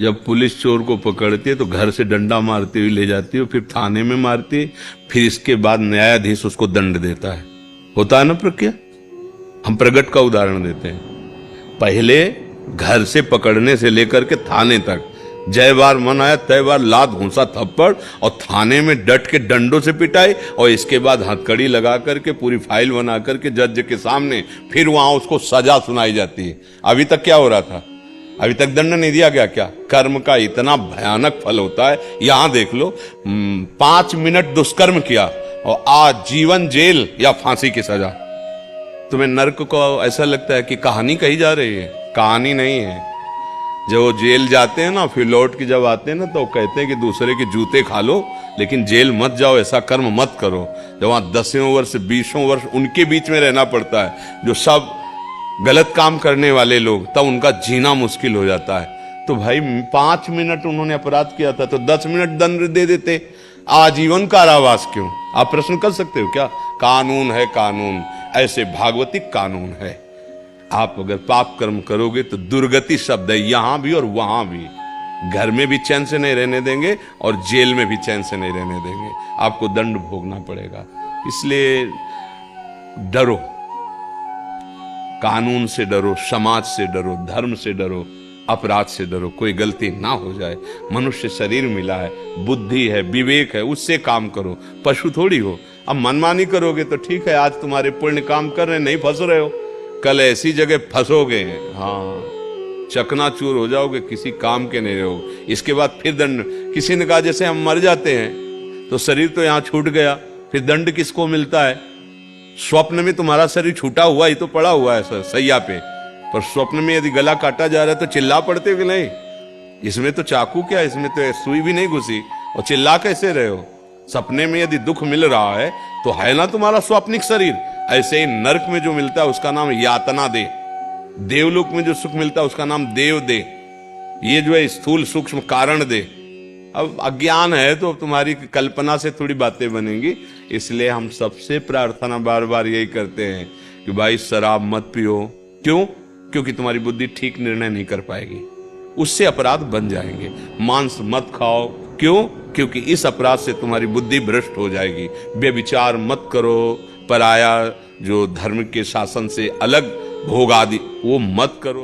जब पुलिस चोर को पकड़ती है तो घर से डंडा मारती हुई ले जाती है, फिर थाने में मारती है, फिर इसके बाद न्यायाधीश उसको दंड देता है। होता है ना प्रक्रिया। हम प्रगट का उदाहरण देते हैं। पहले घर से पकड़ने से लेकर के थाने तक जय बार मन आया तय बार लात घूंसा थप्पड़, और थाने में डट के डंडों से पिटाई, और इसके बाद हथकड़ी लगा करके पूरी फाइल बना करके जज के सामने फिर वहां उसको सजा सुनाई जाती है। अभी तक क्या हो रहा था? अभी तक दंड नहीं दिया गया क्या? कर्म का इतना भयानक फल होता है। यहां देख लो, 5 मिनट दुष्कर्म किया और आजीवन जेल या फांसी की सजा। तुम्हें नर्क को ऐसा लगता है कि कहानी कही जा रही है? कहानी नहीं है। जब वो जेल जाते हैं ना, फिर लौट के जब आते हैं ना, तो कहते हैं कि दूसरे के जूते खा लो लेकिन जेल मत जाओ, ऐसा कर्म मत करो। जब वहां 10वें वर्ष 20वें वर्ष उनके बीच में रहना पड़ता है, जो सब गलत काम करने वाले लोग, तब उनका जीना मुश्किल हो जाता है। तो भाई 5 मिनट उन्होंने अपराध किया था तो 10 मिनट दंड दे देते, आजीवन कारावास क्यों? आप प्रश्न कर सकते हो क्या? कानून है कानून, ऐसे भागवतिक कानून है। आप अगर पाप कर्म करोगे तो दुर्गति शब्द है, यहां भी और वहां भी। घर में भी चैन से नहीं रहने देंगे और जेल में भी चैन से नहीं रहने देंगे, आपको दंड भोगना पड़ेगा। इसलिए डरो, कानून से डरो, समाज से डरो, धर्म से डरो, अपराध से डरो, कोई गलती ना हो जाए। मनुष्य शरीर मिला है, बुद्धि है, विवेक है, उससे काम करो, पशु थोड़ी हो। अब मनमानी करोगे तो ठीक है, आज तुम्हारे पुण्य काम कर रहे, नहीं फंस रहे हो, कल ऐसी जगह फंसोगे, हाँ चकनाचूर हो जाओगे, किसी काम के नहीं रहोगे। इसके बाद फिर दंड। किसी ने कहा जैसे हम मर जाते हैं तो शरीर तो यहां छूट गया, फिर दंड किसको मिलता है? स्वप्न में तुम्हारा शरीर छूटा हुआ ही तो पड़ा हुआ है सैया पे, पर स्वप्न में यदि गला काटा जा रहा है तो चिल्ला पड़ते कि नहीं? इसमें तो चाकू क्या, इसमें तो सुई भी नहीं घुसी, और चिल्ला कैसे रहे हो? सपने में यदि दुख मिल रहा है तो है ना तुम्हारा स्वाप्निक शरीर। ऐसे ही नरक में जो मिलता है उसका नाम यातना दे, देवलोक में जो सुख मिलता है उसका नाम देव दे, ये जो है स्थूल सूक्ष्म कारण दे। अब अज्ञान है तो तुम्हारी कल्पना से थोड़ी बातें बनेंगी। इसलिए हम सबसे प्रार्थना बार बार यही करते हैं कि भाई शराब मत पियो। क्यों? क्योंकि तुम्हारी बुद्धि ठीक निर्णय नहीं कर पाएगी, उससे अपराध बन जाएंगे। मांस मत खाओ। क्यों? क्योंकि इस अपराध से तुम्हारी बुद्धि भ्रष्ट हो जाएगी। व्यभिचार मत करो, पराया जो धर्म के शासन से अलग भोग आदि वो मत करो।